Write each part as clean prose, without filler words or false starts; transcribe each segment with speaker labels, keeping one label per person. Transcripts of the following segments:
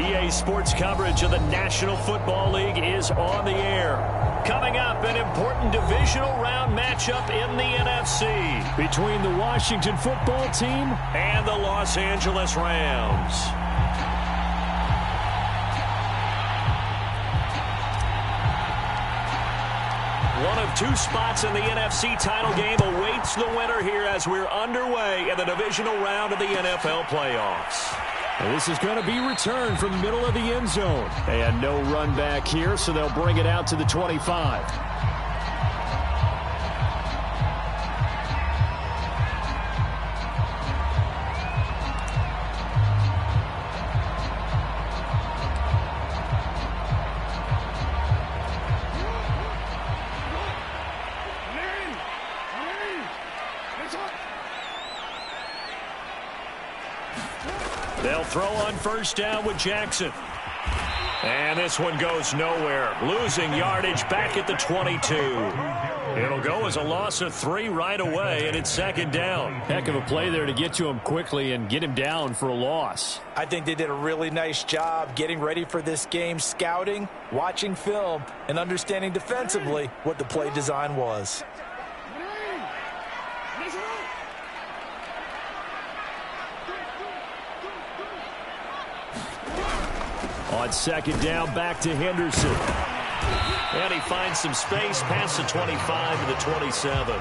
Speaker 1: EA Sports coverage of the National Football League is on the air. Coming up, an important divisional round matchup in the NFC
Speaker 2: between the Washington Football Team
Speaker 1: and the Los Angeles Rams. One of two spots in the NFC title game awaits the winner here as we're underway in the divisional round of the NFL playoffs.
Speaker 2: And this is going to be returned from the middle of the end zone. And no run back here, so they'll bring it out to the 25.
Speaker 1: They'll throw on first down with Jackson. And this one goes nowhere. Losing yardage back at the 22. It'll go as a loss of 3 right away, and it's second down.
Speaker 2: Heck of a play there to get to him quickly and get him down for a loss.
Speaker 3: I think they did a really nice job getting ready for this game, scouting, watching film, and understanding defensively what the play design was.
Speaker 2: On second down, back to Henderson.
Speaker 1: And he finds some space past the 25 to the 27.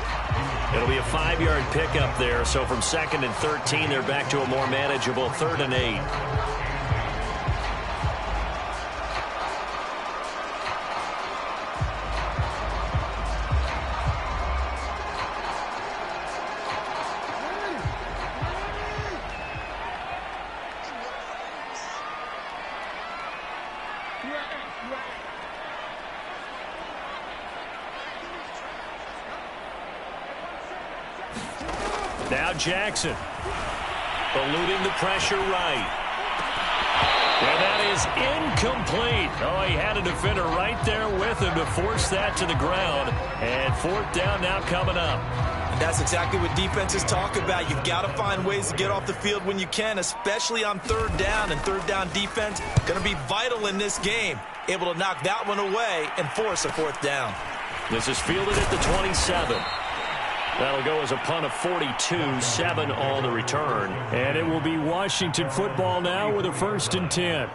Speaker 1: It'll be a 5-yard pickup there. So from 2nd and 13, they're back to a more manageable 3rd and 8. Now Jackson, eluding the pressure right. And that is incomplete. Oh, he had a defender right there with him to force that to the ground. And 4th down now coming up.
Speaker 3: And that's exactly what defenses talk about. You've got to find ways to get off the field when you can, especially on 3rd down. And 3rd down defense going to be vital in this game. Able to knock that one away and force a 4th down.
Speaker 1: This is fielded at the 27. That'll go as a punt of 42, 7 on the return.
Speaker 2: And it will be Washington football now with a 1st and 10.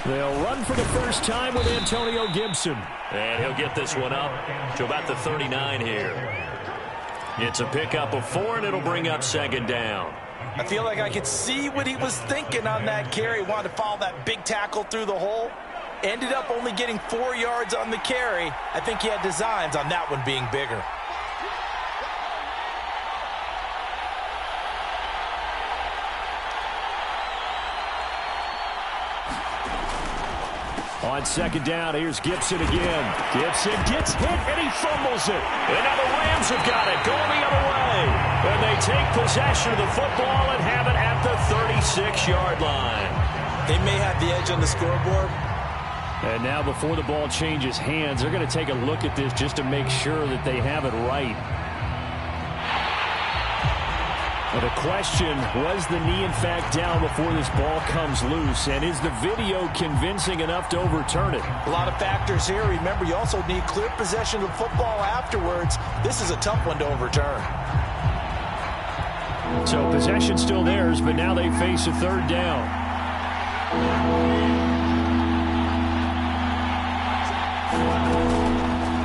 Speaker 2: They'll run for the first time with Antonio Gibson.
Speaker 1: And he'll get this one up to about the 39 here. It's a pickup of 4, and it'll bring up 2nd down.
Speaker 3: I feel like I could see what he was thinking on that carry. Wanted to follow that big tackle through the hole. Ended up only getting 4 yards on the carry. I think he had designs on that one being bigger.
Speaker 2: On 2nd down, here's Gibson again. Gibson gets hit, and he fumbles it.
Speaker 1: And now the Rams have got it, going the other way. And they take possession of the football and have it at the 36-yard line.
Speaker 3: They may have the edge on the scoreboard.
Speaker 2: And now before the ball changes hands, they're going to take a look at this just to make sure that they have it right. Well, the question, was the knee in fact down before this ball comes loose? And is the video convincing enough to overturn it?
Speaker 3: A lot of factors here. Remember, you also need clear possession of the football afterwards. This is a tough one to overturn.
Speaker 2: So possession still theirs, but now they face a 3rd down.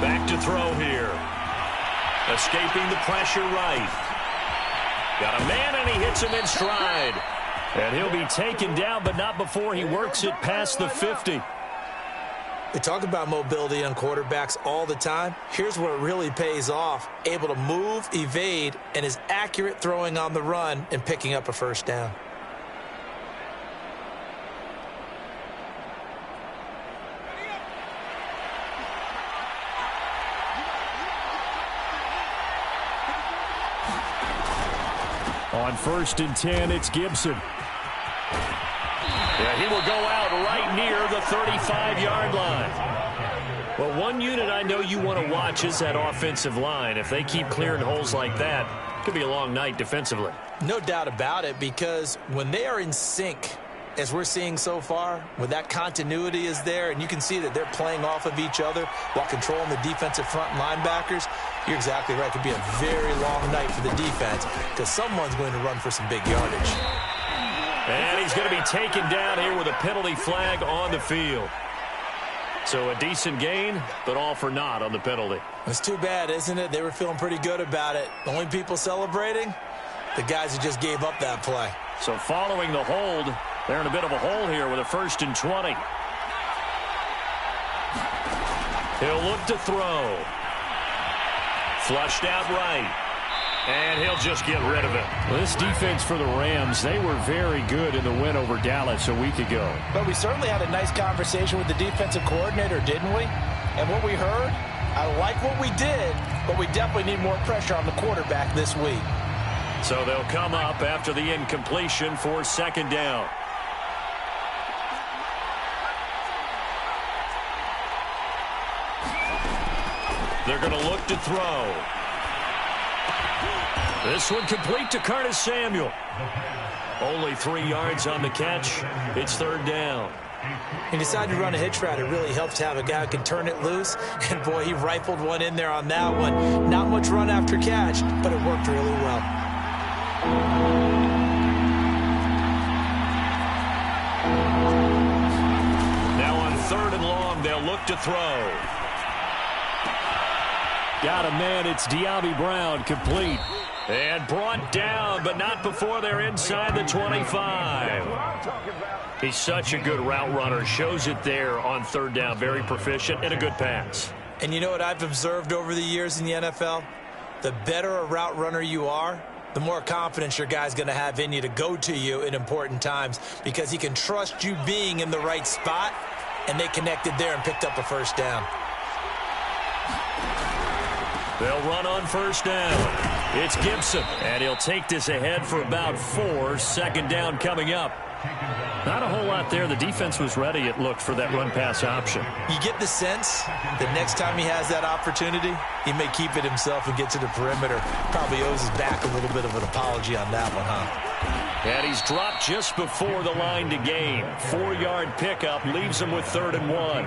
Speaker 1: Back to throw here. Escaping the pressure right. Got a man, and he hits him in stride. And he'll be taken down, but not before he works it past the 50.
Speaker 3: They talk about mobility on quarterbacks all the time. Here's where it really pays off. Able to move, evade, and is accurate throwing on the run and picking up a 1st down.
Speaker 2: On 1st and 10, it's Gibson.
Speaker 1: Yeah, he will go out right near the 35-yard line. Well, one unit I know you want to watch is that offensive line. If they keep clearing holes like that, it could be a long night defensively.
Speaker 3: No doubt about it, because when they are in sync, as we're seeing so far, when that continuity is there, and you can see that they're playing off of each other while controlling the defensive front linebackers, you're exactly right. It could be a very long night for the defense because someone's going to run for some big yardage.
Speaker 1: And he's going to be taken down here with a penalty flag on the field. So a decent gain, but all for naught on the penalty.
Speaker 3: It's too bad, isn't it? They were feeling pretty good about it. The only people celebrating, the guys who just gave up that play.
Speaker 1: So following the hold, they're in a bit of a hole here with a 1st and 20. He'll look to throw. Flushed out right. And he'll just get rid of it.
Speaker 2: Well, this defense for the Rams, they were very good in the win over Dallas a week ago.
Speaker 4: But we certainly had a nice conversation with the defensive coordinator, didn't we? And what we heard, I like what we did, but we definitely need more pressure on the quarterback this week.
Speaker 1: So they'll come up after the incompletion for 2nd down. They're going to look to throw. This one complete to Curtis Samuel. Only 3 yards on the catch. It's 3rd down.
Speaker 3: He decided to run a hitch route. It really helps to have a guy who can turn it loose. And, boy, he rifled one in there on that one. Not much run after catch, but it worked really well.
Speaker 1: Now on 3rd and long, they'll look to throw.
Speaker 2: Got a man. It's De'Ami Brown, complete.
Speaker 1: And brought down, but not before they're inside the 25. He's such a good route runner. Shows it there on 3rd down. Very proficient and a good pass.
Speaker 3: And you know what I've observed over the years in the NFL? The better a route runner you are, the more confidence your guy's going to have in you to go to you in important times because he can trust you being in the right spot, and they connected there and picked up a 1st down.
Speaker 1: They'll run on 1st down. It's Gibson, and he'll take this ahead for about 4. 2nd down coming up. Not a whole lot there. The defense was ready, it looked, for that run-pass option.
Speaker 3: You get the sense that next time he has that opportunity, he may keep it himself and get to the perimeter. Probably owes his back a little bit of an apology on that one, huh?
Speaker 1: And he's dropped just before the line to gain. 4-yard pickup leaves him with 3rd and 1.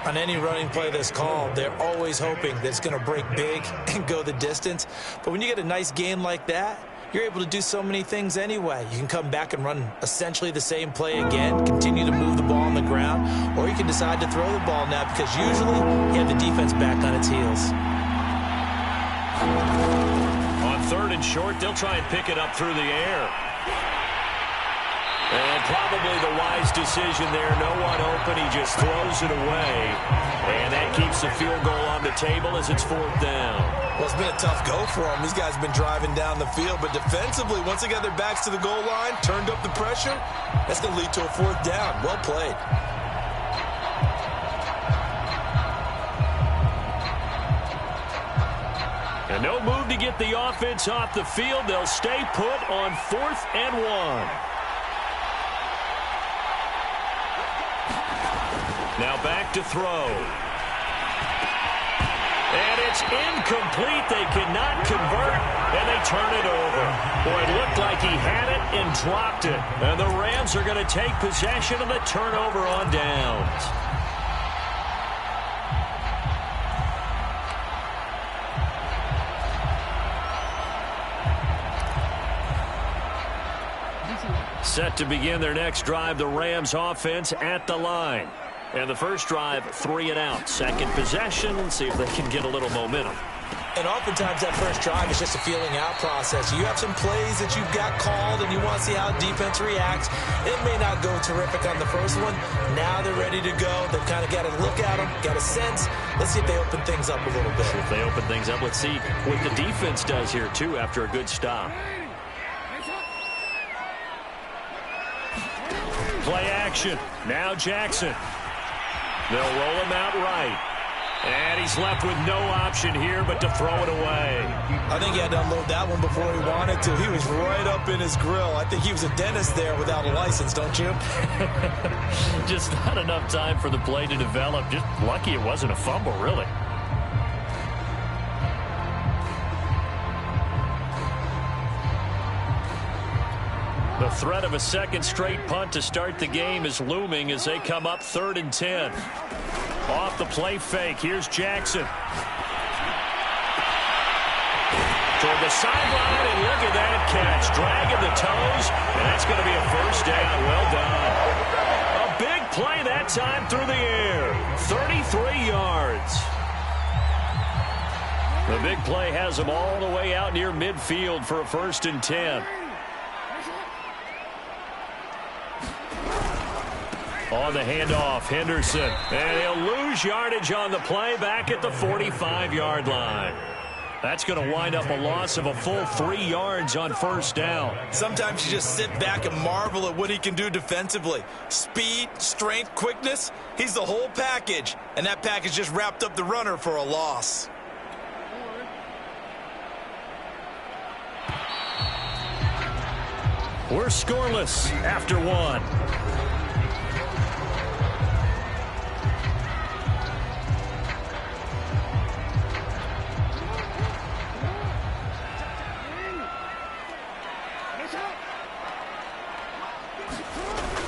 Speaker 3: On any running play that's called, they're always hoping that it's going to break big and go the distance. But when you get a nice gain like that, you're able to do so many things anyway. You can come back and run essentially the same play again, continue to move the ball on the ground, or you can decide to throw the ball now because usually you have the defense back on its heels.
Speaker 1: On 3rd and short, they'll try and pick it up through the air. And probably the wise decision there. No one open. He just throws it away. And that keeps the field goal on the table as it's 4th down.
Speaker 3: Well, it's been a tough go for them. These guys have been driving down the field. But defensively, once they got their backs to the goal line, turned up the pressure, that's going to lead to a 4th down. Well played.
Speaker 1: And no move to get the offense off the field. They'll stay put on 4th and 1. Now back to throw. And it's incomplete. They cannot convert, and they turn it over. Boy, it looked like he had it and dropped it. And the Rams are going to take possession of the turnover on downs. Set to begin their next drive, the Rams offense at the line. And the first drive, 3 and out. Second possession, let's see if they can get a little momentum.
Speaker 3: And oftentimes that first drive is just a feeling out process. You have some plays that you've got called and you want to see how defense reacts. It may not go terrific on the first one. Now they're ready to go. They've kind of got to look at them, got a sense. Let's see if they open things up a little bit.
Speaker 1: If they open things up, let's see what the defense does here, too, after a good stop. Play action. Now Jackson. They'll roll him out right. And he's left with no option here but to throw it away.
Speaker 3: I think he had to unload that one before he wanted to. He was right up in his grill. I think he was a dentist there without a license, don't you?
Speaker 1: Just not enough time for the play to develop. Just lucky it wasn't a fumble, really. The threat of a second straight punt to start the game is looming as they come up 3rd and 10. Off the play fake, here's Jackson. Toward the sideline, and look at that catch. Dragging the toes, and that's going to be a first down. Well done. A big play that time through the air. 33 yards. The big play has them all the way out near midfield for a 1st and 10. On the handoff, Henderson. And he'll lose yardage on the play back at the 45-yard line. That's going to wind up a loss of a full 3 yards on 1st down.
Speaker 3: Sometimes you just sit back and marvel at what he can do defensively. Speed, strength, quickness. He's the whole package. And that package just wrapped up the runner for a loss.
Speaker 1: We're scoreless after one.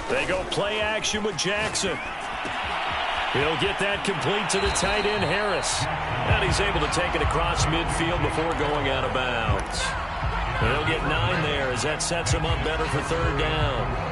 Speaker 1: They go play action with Jackson. He'll get that complete to the tight end, Harris. And he's able to take it across midfield before going out of bounds. They'll get 9 there as that sets him up better for 3rd down.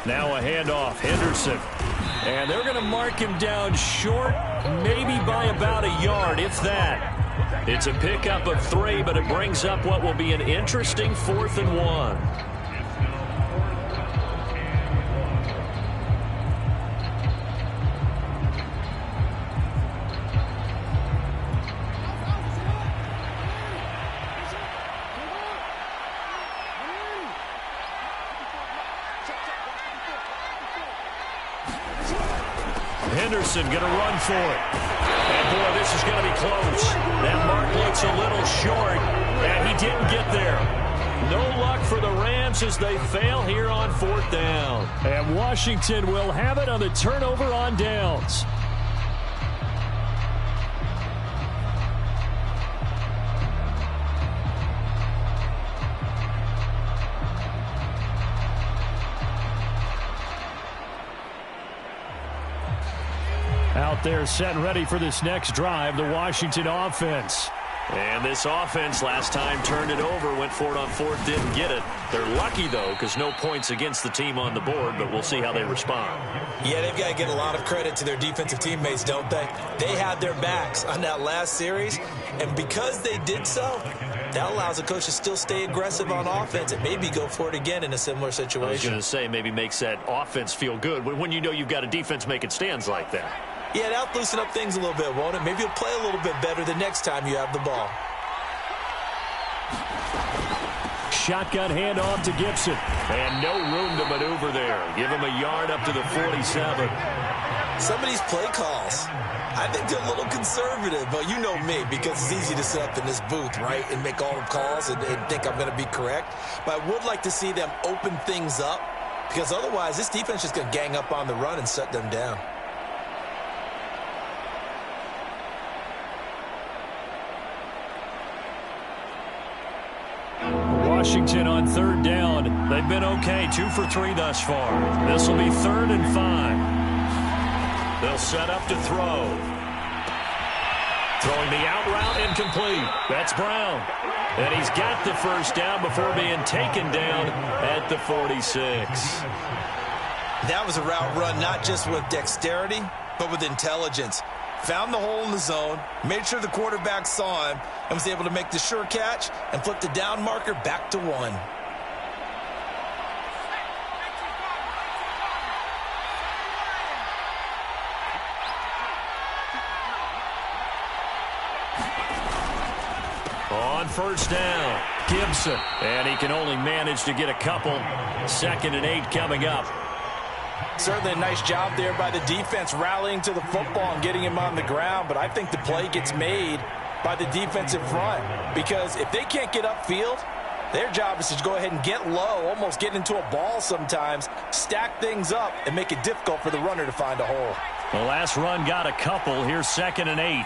Speaker 1: Now a handoff, Henderson. And they're going to mark him down short, maybe by about a yard, if that. It's a pickup of 3, but it brings up what will be an interesting 4th and 1. Henderson going to run for it. And, boy, this is going to be close. That mark looks a little short, and he didn't get there. No luck for the Rams as they fail here on 4th down.
Speaker 2: And Washington will have it on the turnover on downs. Out there set and ready for this next drive, the Washington offense.
Speaker 1: And this offense last time turned it over, went for it on 4th, didn't get it. They're lucky, though, because no points against the team on the board, but we'll see how they respond.
Speaker 3: Yeah, they've got to give a lot of credit to their defensive teammates, don't they? They had their backs on that last series, and because they did so, that allows the coach to still stay aggressive on offense and maybe go for it again in a similar situation.
Speaker 1: I was going to say, maybe makes that offense feel good when you know you've got a defense making stands like that.
Speaker 3: Yeah, that'll loosen up things a little bit, won't it? Maybe you'll play a little bit better the next time you have the ball.
Speaker 2: Shotgun handoff to Gibson.
Speaker 1: And no room to maneuver there. Give him a yard up to the 47.
Speaker 3: Some of these play calls, I think they're a little conservative, but you know me, because it's easy to sit up in this booth, right, and make all the calls and think I'm going to be correct. But I would like to see them open things up, because otherwise this defense is going to gang up on the run and shut them down.
Speaker 2: Washington on 3rd down.
Speaker 1: They've been okay, 2 for 3 thus far. This will be 3rd and 5. They'll set up to throw. Throwing the out route, incomplete. That's Brown. And he's got the first down before being taken down at the 46.
Speaker 3: That was a route run not just with dexterity, but with intelligence. Found the hole in the zone, made sure the quarterback saw him, and was able to make the sure catch and flip the down marker back to 1.
Speaker 1: On first down, Gibson. And he can only manage to get a couple. 2nd and 8 coming up.
Speaker 4: Certainly a nice job there by the defense rallying to the football and getting him on the ground. But I think the play gets made by the defensive front, because if they can't get upfield, their job is to go ahead and get low, almost get into a ball sometimes, stack things up, and make it difficult for the runner to find a hole.
Speaker 1: The last run got a couple. Here's 2nd and 8.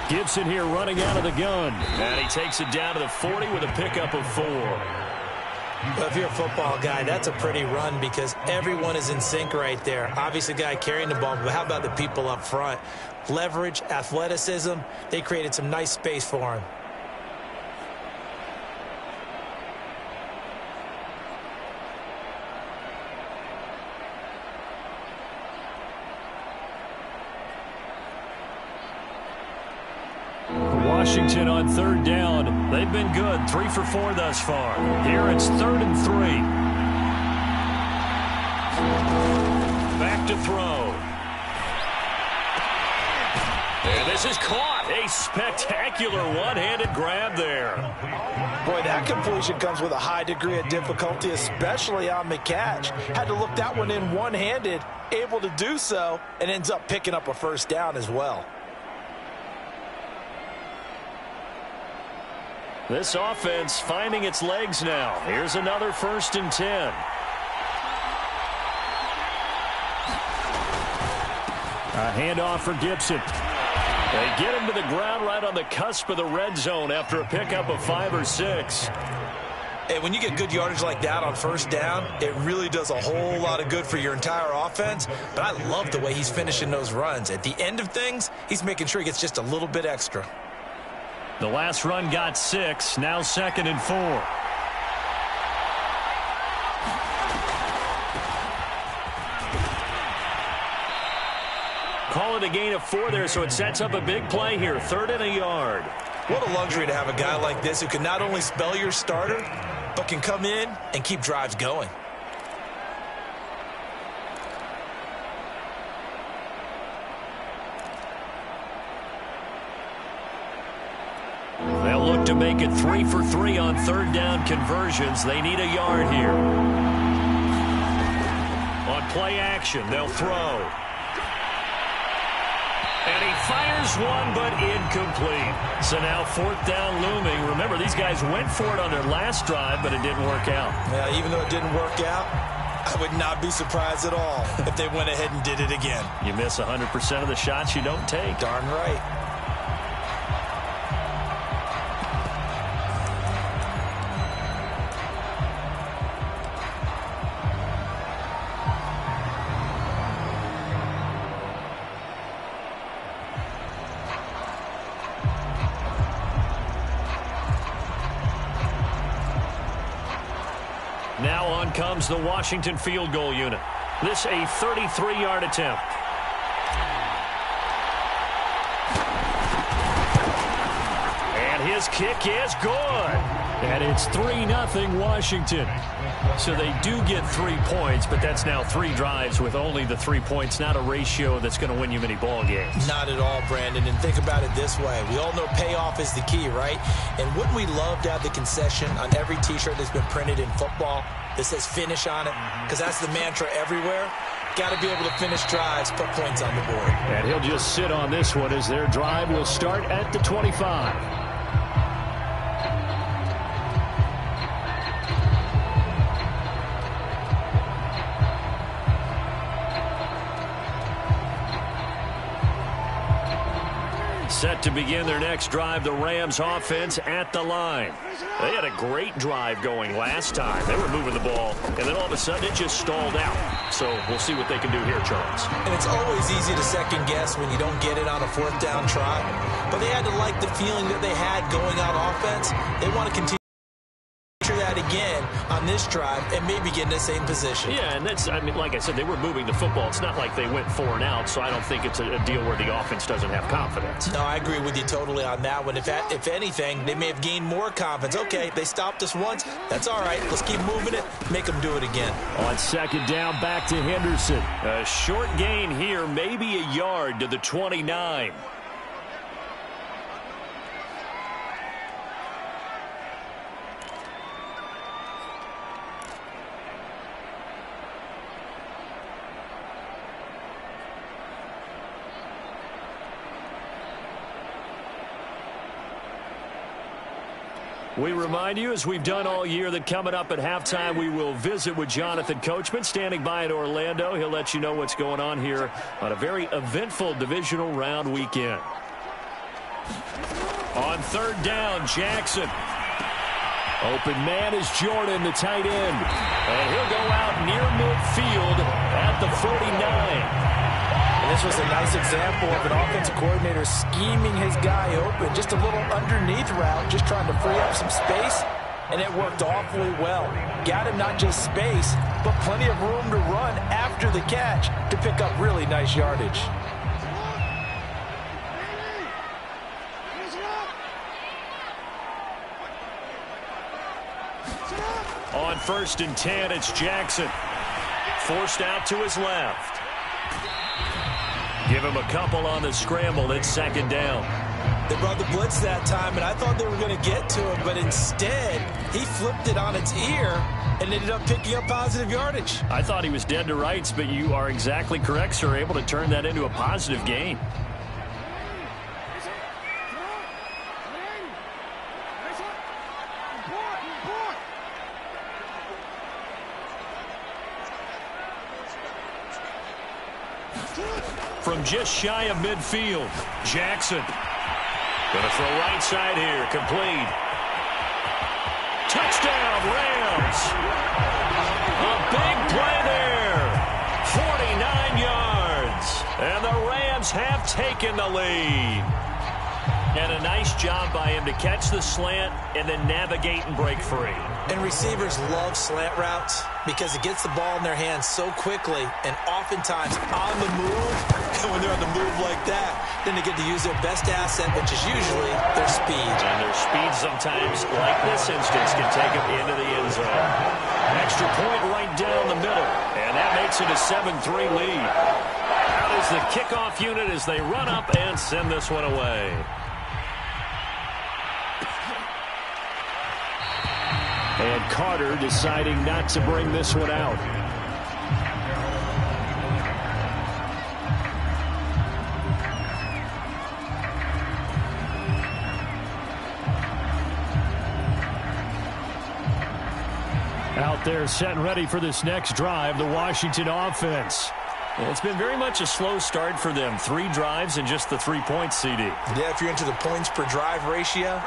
Speaker 2: Gibson here running out of the gun.
Speaker 1: And he takes it down to the 40 with a pickup of 4.
Speaker 3: Well, if you're a football guy, that's a pretty run because everyone is in sync right there. Obviously, the guy carrying the ball, but how about the people up front? Leverage, athleticism, they created some nice space for him.
Speaker 1: Washington on 3rd down. They've been good. 3 for 4 thus far. Here it's 3rd and 3. Back to throw. And this is caught. A spectacular one-handed grab there.
Speaker 4: Boy, that completion comes with a high degree of difficulty, especially on the catch. Had to look that one in one-handed, able to do so, and ends up picking up a first down as well.
Speaker 1: This offense finding its legs now. Here's another 1st and 10.
Speaker 2: A handoff for Gibson.
Speaker 1: They get him to the ground right on the cusp of the red zone after a pickup of 5 or 6.
Speaker 3: Hey, when you get good yardage like that on first down, it really does a whole lot of good for your entire offense. But I love the way he's finishing those runs. At the end of things, he's making sure he gets just a little bit extra.
Speaker 1: The last run got 6. Now 2nd and 4. Call it a gain of 4 there, so it sets up a big play here. 3rd and a yard.
Speaker 3: What a luxury to have a guy like this who can not only spell your starter, but can come in and keep drives going.
Speaker 1: They'll look to make it 3 for 3 on 3rd down conversions. They need a yard here. On play action, they'll throw. And he fires one, but incomplete. So now 4th down looming. Remember, these guys went for it on their last drive, but it didn't work out.
Speaker 3: Yeah, even though it didn't work out, I would not be surprised at all if they went ahead and did it again.
Speaker 1: You miss 100% of the shots you don't take.
Speaker 3: Darn right.
Speaker 1: Now on comes the Washington field goal unit. This a 33-yard attempt. And his kick is good.
Speaker 2: And it's 3-0 Washington.
Speaker 1: So they do get 3 points, but that's now 3 drives with only the 3 points, not a ratio that's going to win you many ball games.
Speaker 3: Not at all, Brandon. And think about it this way. We all know payoff is the key, right? And wouldn't we love to have the concession on every T-shirt that's been printed in football that says finish on it? Because that's the mantra everywhere. Got to be able to finish drives, put points on the board.
Speaker 2: And he'll just sit on this one as their drive will start at the 25.
Speaker 1: Set to begin their next drive, the Rams offense at the line. They had a great drive going last time. They were moving the ball, and then all of a sudden it just stalled out. So we'll see what they can do here, Charles.
Speaker 3: And it's always easy to second guess when you don't get it on a 4th down try. But they had to like the feeling that they had going on offense. They want to continue that again on this drive and maybe get in the same position.
Speaker 1: Yeah, and that's, I mean, like I said, they were moving the football. It's not like they went 4 and out, so I don't think it's a deal where the offense doesn't have confidence.
Speaker 3: No, I agree with you totally on that one. If anything, they may have gained more confidence. Okay, they stopped us once. That's all right. Let's keep moving it. Make them do it again.
Speaker 2: On 2nd down, back to Henderson.
Speaker 1: A short gain here, maybe a yard to the 29.
Speaker 2: We remind you, as we've done all year, that coming up at halftime, we will visit with Jonathan Coachman, standing by in Orlando. He'll let you know what's going on here on a very eventful divisional round weekend. On third down, Jackson. Open man is Jordan, the tight end. And he'll go out near midfield at the 49.
Speaker 4: And this was a nice example of an offensive coordinator scheming his guy open. Just a little underneath route, just trying to free up some space, and it worked awfully well. Got him not just space, but plenty of room to run after the catch to pick up really nice yardage.
Speaker 2: On 1st and 10, it's Jackson. Forced out to his left. Give him a couple on the scramble. It's 2nd down.
Speaker 3: They brought the blitz that time, and I thought they were going to get to him, but instead, he flipped it on its ear and ended up picking up positive yardage.
Speaker 2: I thought he was dead to rights, but you are exactly correct, sir. Able to turn that into a positive gain. From just shy of midfield, Jackson. Going to throw right side here. Complete. Touchdown, Rams. A big play there. 49 yards. And the Rams have taken the lead. And a nice job by him to catch the slant and then navigate and break free.
Speaker 3: And receivers love slant routes because it gets the ball in their hands so quickly and oftentimes on the move. And when they're on the move like that, then they get to use their best asset, which is usually their speed.
Speaker 2: And their speed sometimes, like this instance, can take them into the end zone. Extra point right down the middle. And that makes it a 7-3 lead. Out is the kickoff unit as they run up and send this one away. And Carter deciding not to bring this one out. Out there set and ready for this next drive, the Washington offense. Well, it's been very much a slow start for them. 3 drives and just the 3 points, CD.
Speaker 3: Yeah, if you're into the points per drive ratio,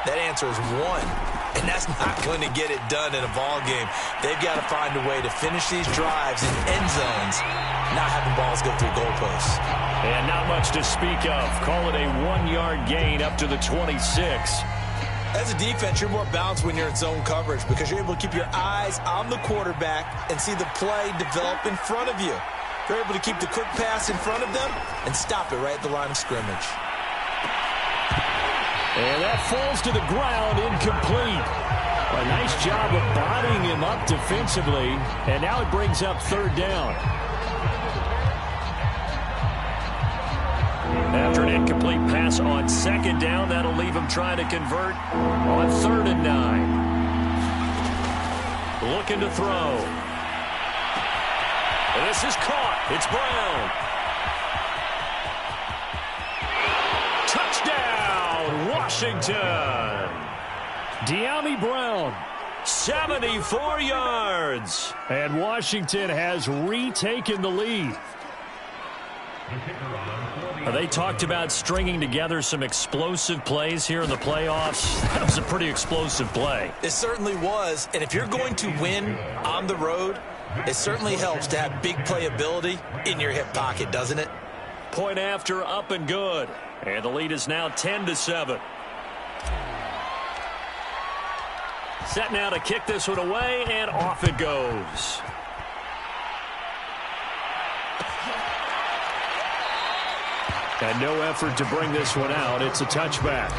Speaker 3: that answer is 1. And that's not going to get it done in a ball game. They've got to find a way to finish these drives in end zones, not having balls go through goalposts.
Speaker 2: And not much to speak of. Call it a 1-yard gain up to the 26.
Speaker 3: As a defense, you're more balanced when you're in zone coverage because you're able to keep your eyes on the quarterback and see the play develop in front of you. You're able to keep the quick pass in front of them and stop it right at the line of scrimmage.
Speaker 2: And that falls to the ground, incomplete. A nice job of bodying him up defensively, and now it brings up 3rd down. After an incomplete pass on 2nd down, that'll leave him trying to convert on 3rd and 9. Looking to throw. And this is caught. It's Brown. Touchdown, Washington. De'Ami Brown, 74 yards. And Washington has retaken the lead. They talked about stringing together some explosive plays here in the playoffs. That was a pretty explosive play.
Speaker 3: It certainly was. And if you're going to win on the road, it certainly helps to have big playability in your hip pocket, doesn't it?
Speaker 2: Point after, up and good. And the lead is now 10-7. Set now to kick this one away, and off it goes. And no effort to bring this one out. It's a touchback.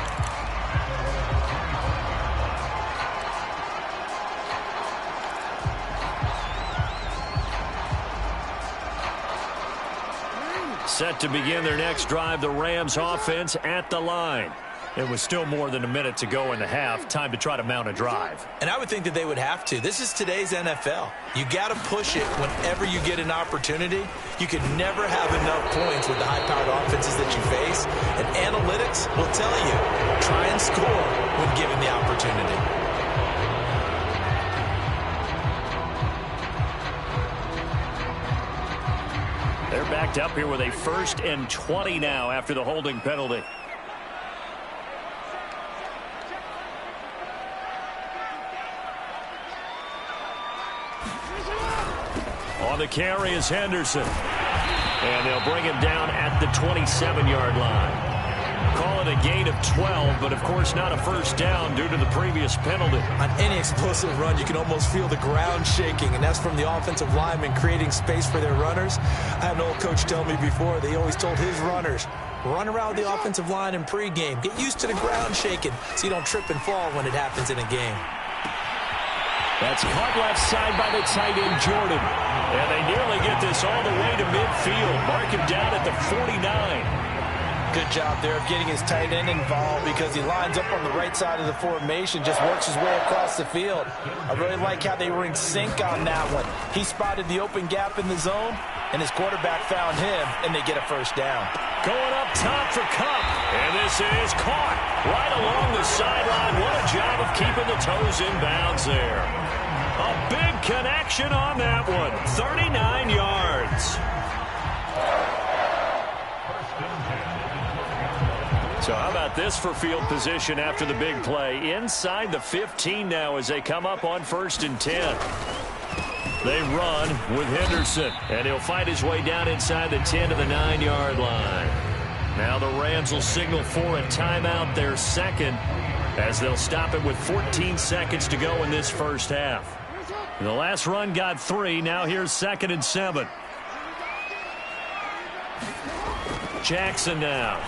Speaker 2: Set to begin their next drive, the Rams offense at the line.
Speaker 1: It was still more than a minute to go in the half. Time to try to mount a drive.
Speaker 3: And I would think that they would have to. This is today's NFL. You got to push it whenever you get an opportunity. You can never have enough points with the high-powered offenses that you face. And analytics will tell you, try and score when given the opportunity.
Speaker 1: They're backed up here with a 1st and 20 now after the holding penalty. On the carry is Henderson. And they'll bring him down at the 27-yard line. Call it a gain of 12, but of course not a first down due to the previous penalty.
Speaker 3: On any explosive run, you can almost feel the ground shaking, and that's from the offensive linemen creating space for their runners. I had an old coach tell me before, they always told his runners, run around the offensive line in pregame. Get used to the ground shaking so you don't trip and fall when it happens in a game.
Speaker 1: That's caught left side by the tight end, Jordan. And they nearly get this all the way to midfield. Mark him down at the 49.
Speaker 4: Good job there of getting his tight end involved because he lines up on the right side of the formation, just works his way across the field. I really like how they were in sync on that one. He spotted the open gap in the zone, and his quarterback found him, and they get a first down.
Speaker 1: Going up top for Kupp. And this is caught right along the sideline. What a job of keeping the toes in bounds there. A big connection on that one. 39 yards. So how about this for field position after the big play? Inside the 15 now as they come up on 1st and 10. They run with Henderson, and he'll fight his way down inside the 10 to the 9-yard line. Now the Rams will signal for a timeout, their second, as they'll stop it with 14 seconds to go in this first half. The last run got 3. Now here's 2nd and 7. Jackson now.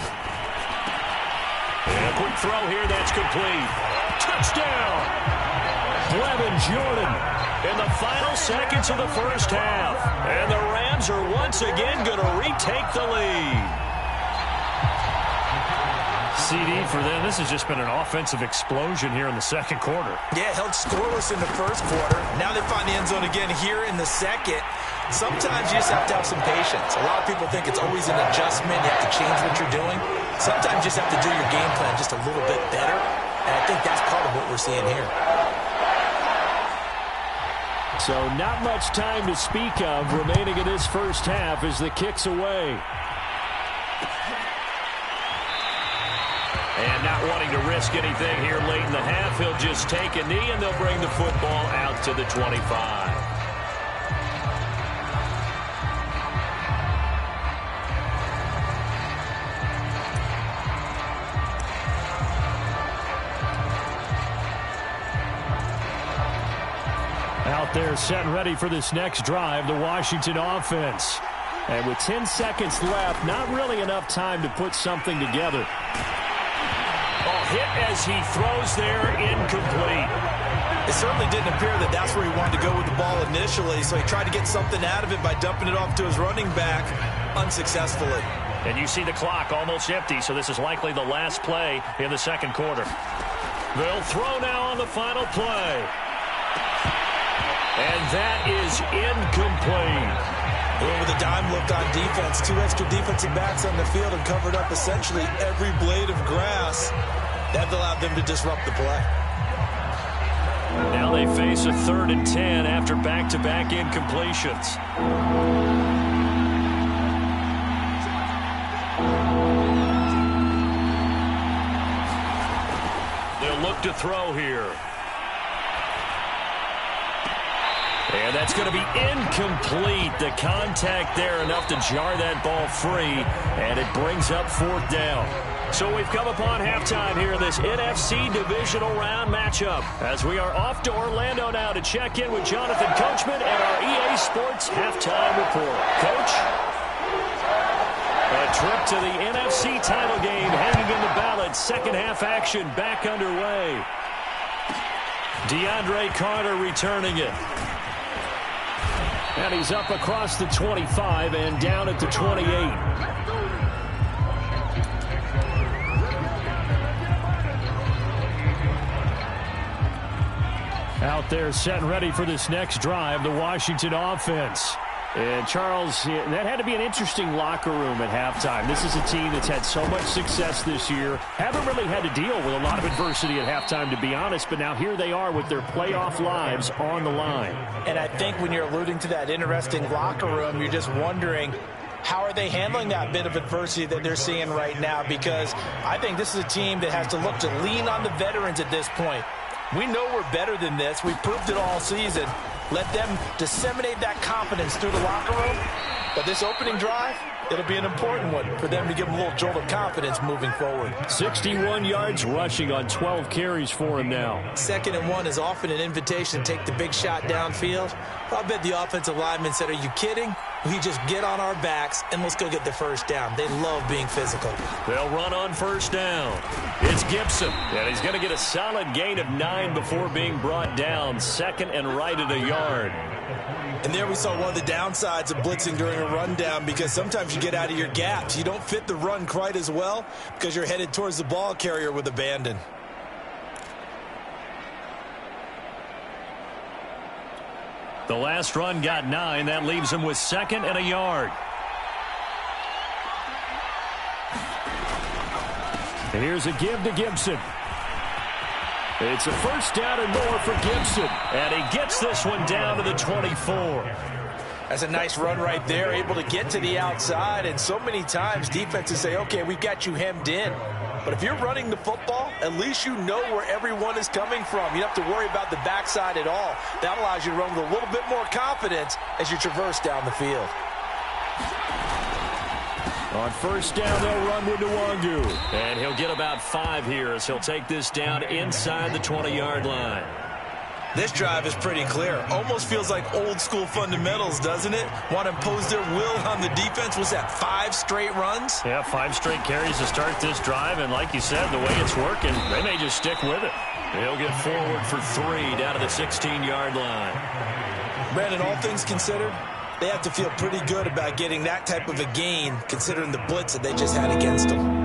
Speaker 1: And a quick throw here that's complete. Touchdown! Brevin Jordan in the final seconds of the first half. And the Rams are once again going to retake the lead. CD for them. This has just been an offensive explosion here in the second quarter.
Speaker 3: Yeah, held scoreless in the first quarter. Now they find the end zone again here in the second. Sometimes you just have to have some patience. A lot of people think it's always an adjustment. You have to change what you're doing. Sometimes you just have to do your game plan just a little bit better. And I think that's part of what we're seeing here.
Speaker 1: So not much time to speak of remaining in this first half as the kick's away. And not wanting to risk anything here late in the half, he'll just take a knee and they'll bring the football out to the 25. Out there set and ready for this next drive, the Washington offense. And with 10 seconds left, not really enough time to put something together. Hit as he throws there, incomplete.
Speaker 3: It certainly didn't appear that that's where he wanted to go with the ball initially, so he tried to get something out of it by dumping it off to his running back unsuccessfully.
Speaker 1: And you see the clock almost empty, so this is likely the last play in the second quarter. They'll throw now on the final play. And that is incomplete.
Speaker 3: Well, with a dime look on defense, 2 extra defensive backs on the field and covered up essentially every blade of grass. That allowed them to disrupt the play.
Speaker 1: Now they face a 3rd and 10 after back-to-back incompletions. They'll look to throw here. And that's going to be incomplete. The contact there enough to jar that ball free, and it brings up 4th down. So we've come upon halftime here in this NFC Divisional Round matchup as we are off to Orlando now to check in with Jonathan Coachman and our EA Sports Halftime Report. Coach? A trip to the NFC title game hanging in the balance. Second half action back underway. DeAndre Carter returning it. And he's up across the 25 and down at the 28. Out there set and ready for this next drive, the Washington offense. And, Charles, that had to be an interesting locker room at halftime. This is a team that's had so much success this year. Haven't really had to deal with a lot of adversity at halftime, to be honest. But now here they are with their playoff lives on the line.
Speaker 4: And I think when you're alluding to that interesting locker room, you're just wondering, how are they handling that bit of adversity that they're seeing right now? Because I think this is a team that has to look to lean on the veterans at this point. We know we're better than this. We proved it all season. Let them disseminate that confidence through the locker room. But this opening drive, it'll be an important one for them to give them a little jolt of confidence moving forward.
Speaker 1: 61 yards rushing on 12 carries for him now.
Speaker 3: 2nd and 1 is often an invitation to take the big shot downfield. I bet the offensive lineman said, are you kidding? We just get on our backs and let's go get the first down. They love being physical.
Speaker 1: They'll run on first down. It's Gibson, and he's going to get a solid gain of 9 before being brought down. 2nd and right at a yard.
Speaker 3: And there we saw one of the downsides of blitzing during a rundown, because sometimes you get out of your gaps. You don't fit the run quite as well because you're headed towards the ball carrier with abandon.
Speaker 1: The last run got 9. That leaves him with 2nd and a yard. And here's a give to Gibson. It's a first down and more for Gibson. And he gets this one down to the 24.
Speaker 4: That's a nice run right there, able to get to the outside. And so many times defenses say, okay, we've got you hemmed in. But if you're running the football, at least you know where everyone is coming from. You don't have to worry about the backside at all. That allows you to run with a little bit more confidence as you traverse down the field.
Speaker 1: On first down, they'll run with Nwangu. And he'll get about 5 here as he'll take this down inside the 20-yard line.
Speaker 3: This drive is pretty clear. Almost feels like old school fundamentals, doesn't it? Want to impose their will on the defense. Was that 5 straight runs?
Speaker 1: Yeah, 5 straight carries to start this drive. And like you said, the way it's working, they may just stick with it. He'll get forward for 3 down to the 16-yard line.
Speaker 3: Brandon, all things considered, they have to feel pretty good about getting that type of a gain, considering the blitz that they just had against them.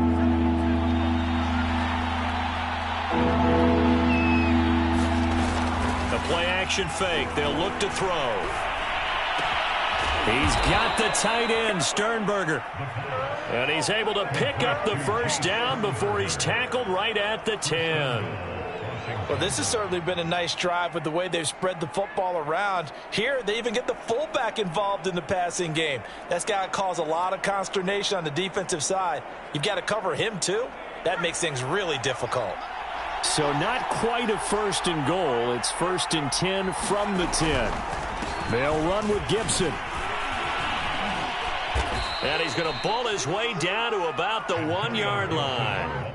Speaker 1: Play action fake. They'll look to throw. He's got the tight end, Sternberger. And he's able to pick up the first down before he's tackled right at the 10.
Speaker 4: Well, this has certainly been a nice drive with the way they've spread the football around. Here, they even get the fullback involved in the passing game. That's got to cause a lot of consternation on the defensive side. You've got to cover him, too. That makes things really difficult.
Speaker 1: So not quite a 1st and goal. It's 1st and 10 from the 10. They'll run with Gibson. And he's going to bull his way down to about the 1-yard line.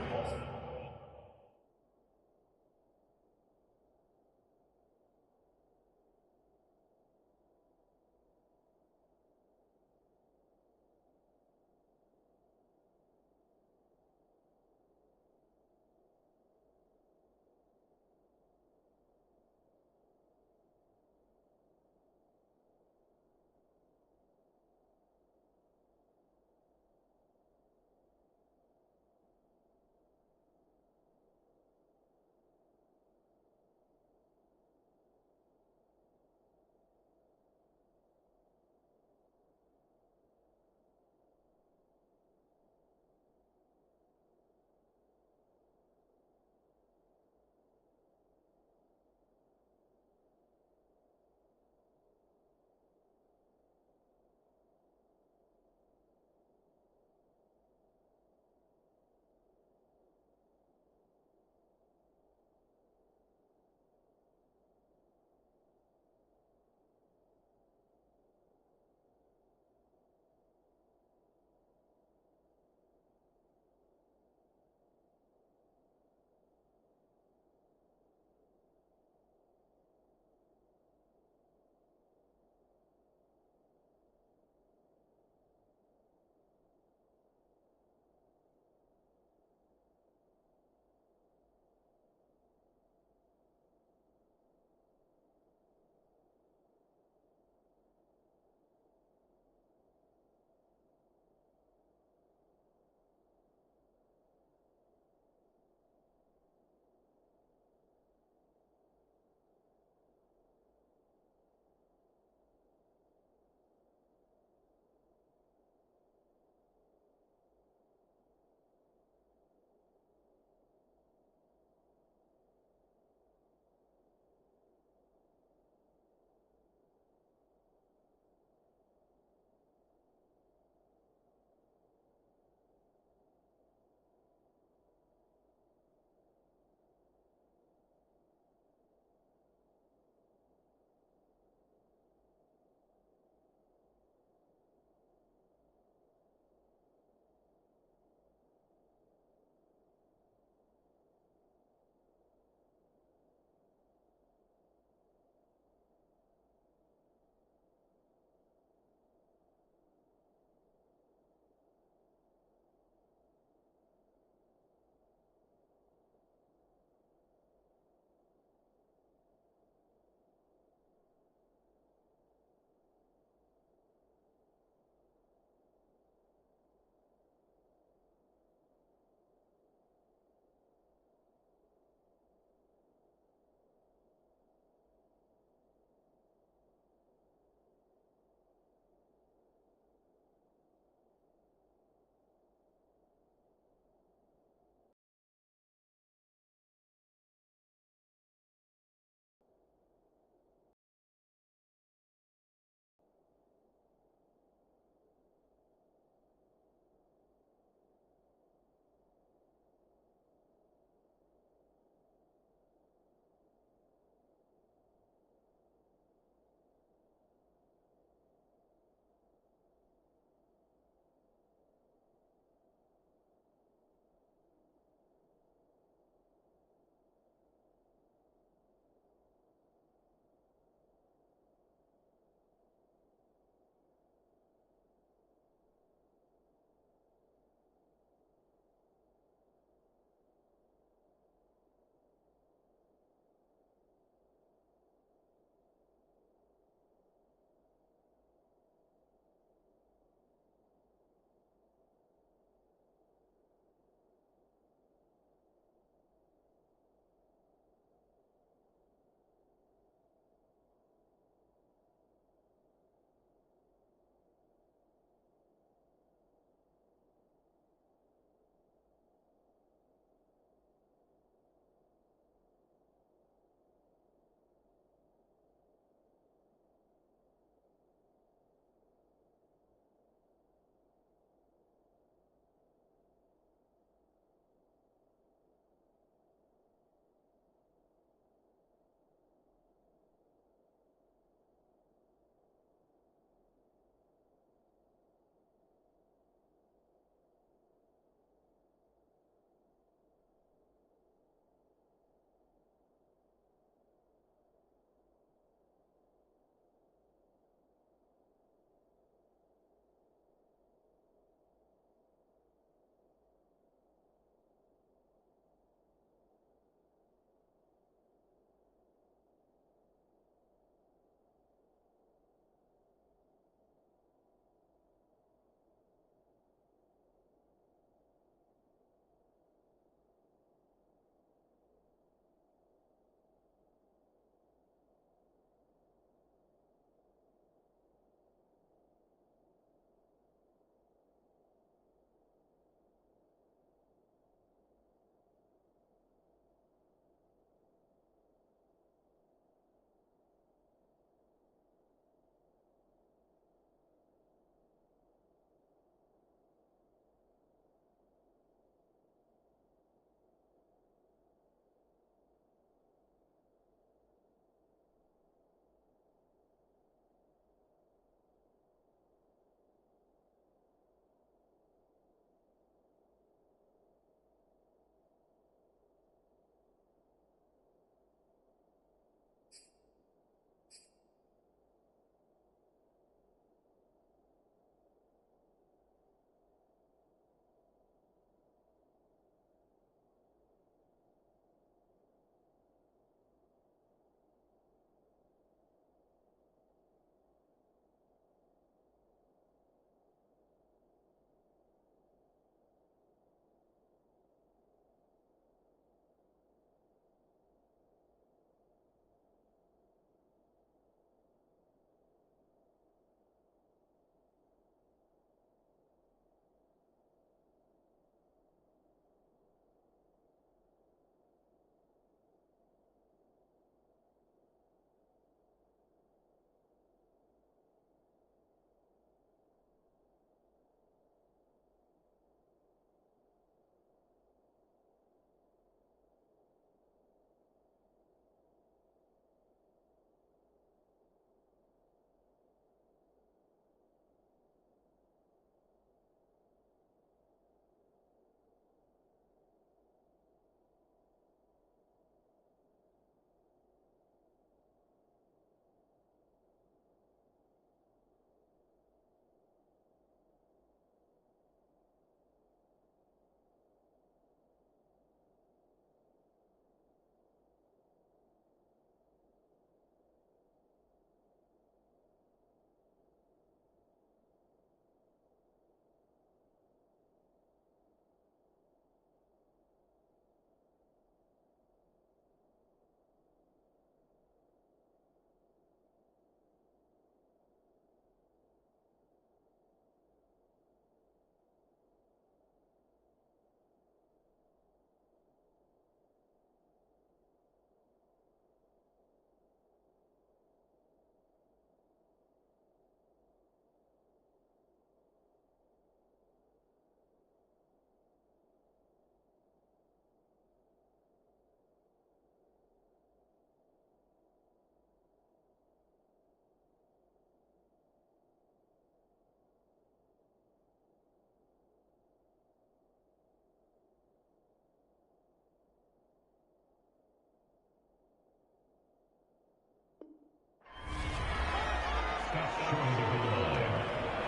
Speaker 5: That's short of the goal line.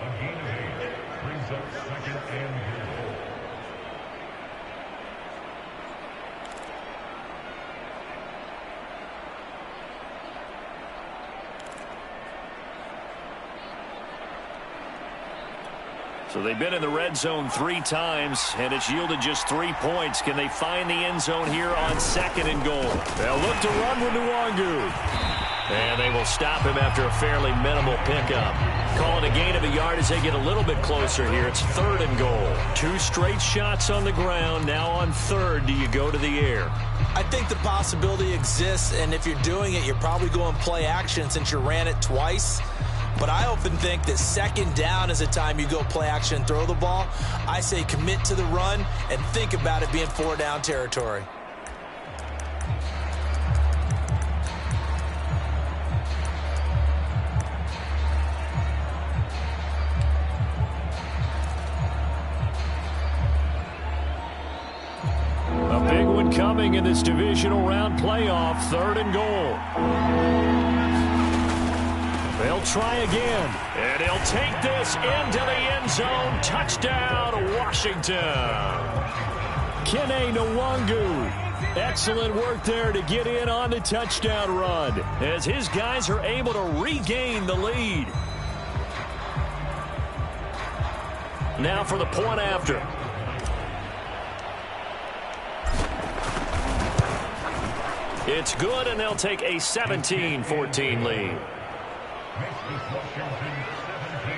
Speaker 5: A gain of 8 brings up second and goal.
Speaker 1: So they've been in the red zone 3 times, and it's yielded just 3 points. Can they find the end zone here on second and goal? They'll look to run with Nwangu. And they will stop him after a fairly minimal pickup. Call it a gain of a yard as they get a little bit closer here. It's third and goal. 2 straight shots on the ground. Now on third, do you go to the air?
Speaker 3: I think the possibility exists, and if you're doing it, you're probably going play action since you ran it twice. But I often think that second down is the time you go play action and throw the ball. I say commit to the run and think about it being 4 down territory.
Speaker 1: A big one coming in this divisional round playoff, third and goal. They'll try again, and he'll take this into the end zone. Touchdown, Washington. Kene Nwangu. Excellent work there to get in on the touchdown run as his guys are able to regain the lead. Now for the point after. It's good, and they'll take a 17-14 lead.
Speaker 5: Makes this Washington 17,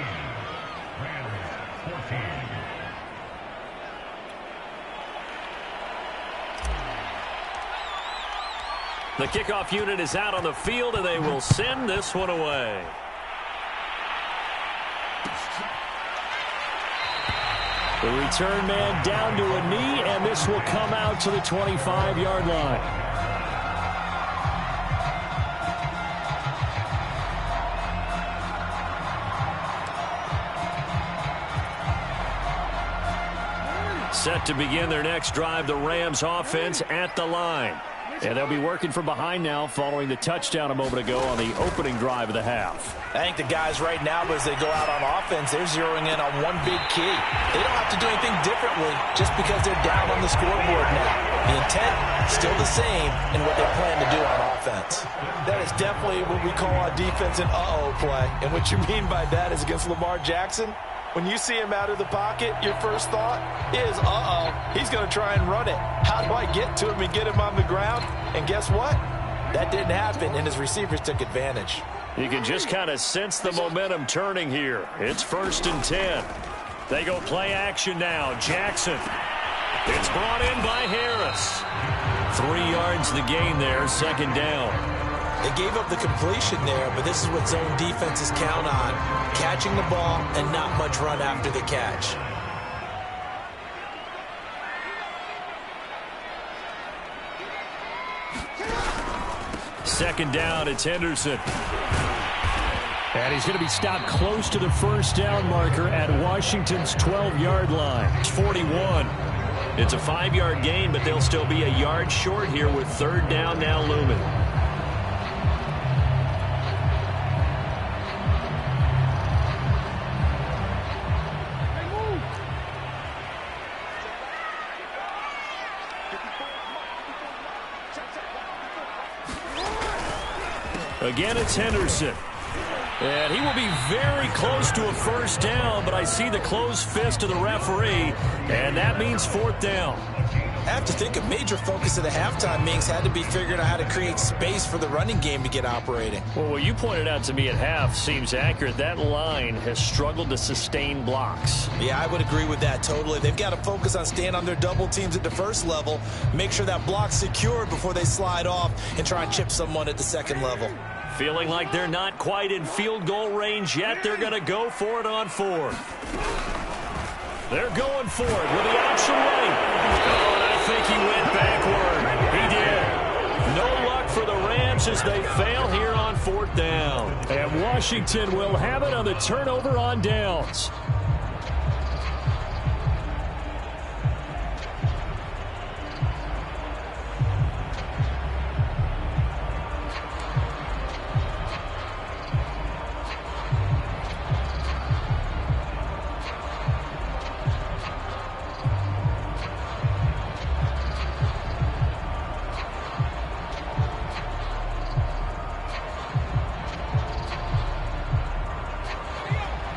Speaker 5: Rams 14.
Speaker 1: The kickoff unit is out on the field, and they will send this one away. The return man down to a knee, and this will come out to the 25-yard line. Set to begin their next drive, the Rams offense at the line. And they'll be working from behind now following the touchdown a moment ago on the opening drive of the half.
Speaker 3: I think the guys right now, as they go out on offense, they're zeroing in on one big key. They don't have to do anything differently just because they're down on the scoreboard now. The intent still the same in what they plan to do on offense. That is definitely what we call on defense an uh-oh play. And what you mean by that is against Lamar Jackson, when you see him out of the pocket, your first thought is, uh-oh, he's going to try and run it. How do I get to him and get him on the ground? And guess what? That didn't happen, and his receivers took advantage.
Speaker 1: You can just kind of sense the momentum turning here. It's 1st and 10. They go play action now. Jackson. It's brought in by Harris. 3 yards the gain there, second down.
Speaker 3: They gave up the completion there, but this is what zone defenses count on. Catching the ball and not much run after the catch.
Speaker 1: Second down, it's Henderson. And he's going to be stopped close to the first down marker at Washington's 12-yard line. It's 41. It's a 5-yard gain, but they'll still be a yard short here with third down now looming. Again, it's Henderson. And he will be very close to a first down, but I see the closed fist of the referee, and that means 4th down.
Speaker 3: I have to think a major focus of the halftime meetings had to be figuring out how to create space for the running game to get operating.
Speaker 1: Well, what you pointed out to me at half seems accurate. That line has struggled to sustain blocks.
Speaker 3: Yeah, I would agree with that totally. They've got to focus on staying on their double teams at the first level, make sure that block's secured before they slide off and try and chip someone at the second level.
Speaker 1: Feeling like they're not quite in field goal range yet. They're going to go for it on 4th. They're going for it with the option right. Oh, and I think he went backward. He did. No luck for the Rams as they fail here on 4th down. And Washington will have it on the turnover on downs.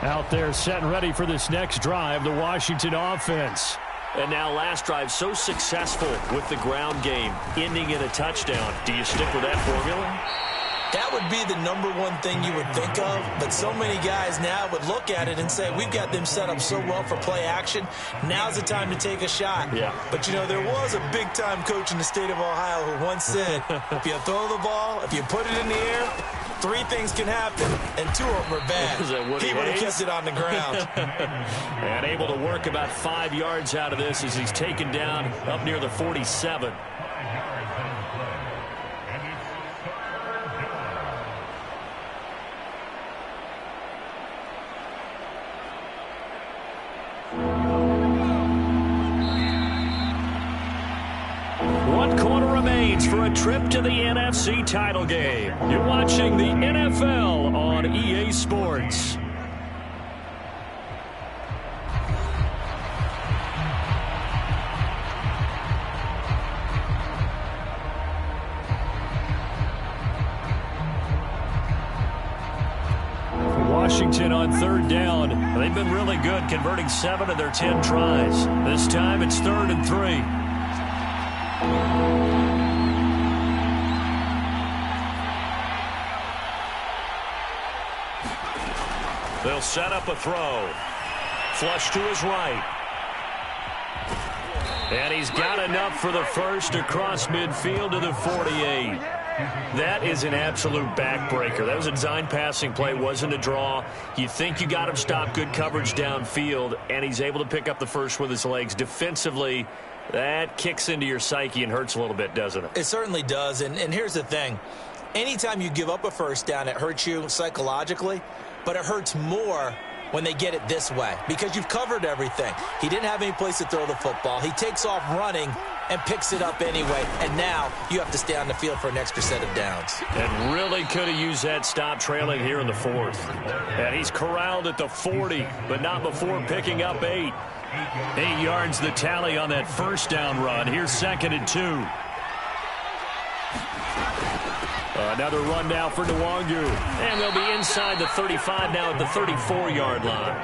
Speaker 1: Out there set and ready for this next drive, the Washington offense.
Speaker 2: And now last drive so successful with the ground game, ending in a touchdown. Do you stick with that formula?
Speaker 3: That would be the number one thing you would think of, but so many guys now would look at it and say, we've got them set up so well for play action. Now's the time to take a shot.
Speaker 2: Yeah.
Speaker 3: But, you know, there was a big-time coach in the state of Ohio who once said, if you throw the ball, if you put it in the air, 3 things can happen, and 2 of them are bad. He would have kept it on the ground.
Speaker 2: And able to work about 5 yards out of this as he's taken down up near the 47. For a trip to the NFC title game. You're watching the NFL on EA Sports. Washington on 3rd down. They've been really good, converting 7 of their 10 tries. This time it's 3rd and 3. They'll set up a throw. Flush to his right. And he's got enough for the first across midfield to the 48. That is an absolute backbreaker. That was a design passing play, wasn't a draw. You think you got him stopped, good coverage downfield, and he's able to pick up the first with his legs. Defensively, that kicks into your psyche and hurts a little bit, doesn't it?
Speaker 3: It certainly does, and here's the thing. Anytime you give up a first down, it hurts you psychologically, but it hurts more when they get it this way because you've covered everything. He didn't have any place to throw the football. He takes off running and picks it up anyway, and now you have to stay on the field for an extra set of downs.
Speaker 2: And really could have used that stop trailing here in the 4th. And he's corralled at the 40, but not before picking up 8. 8 yards the tally on that first down run. Here's 2nd and 2. Another run now for Nwangu. And they'll be inside the 35 now at the 34-yard line.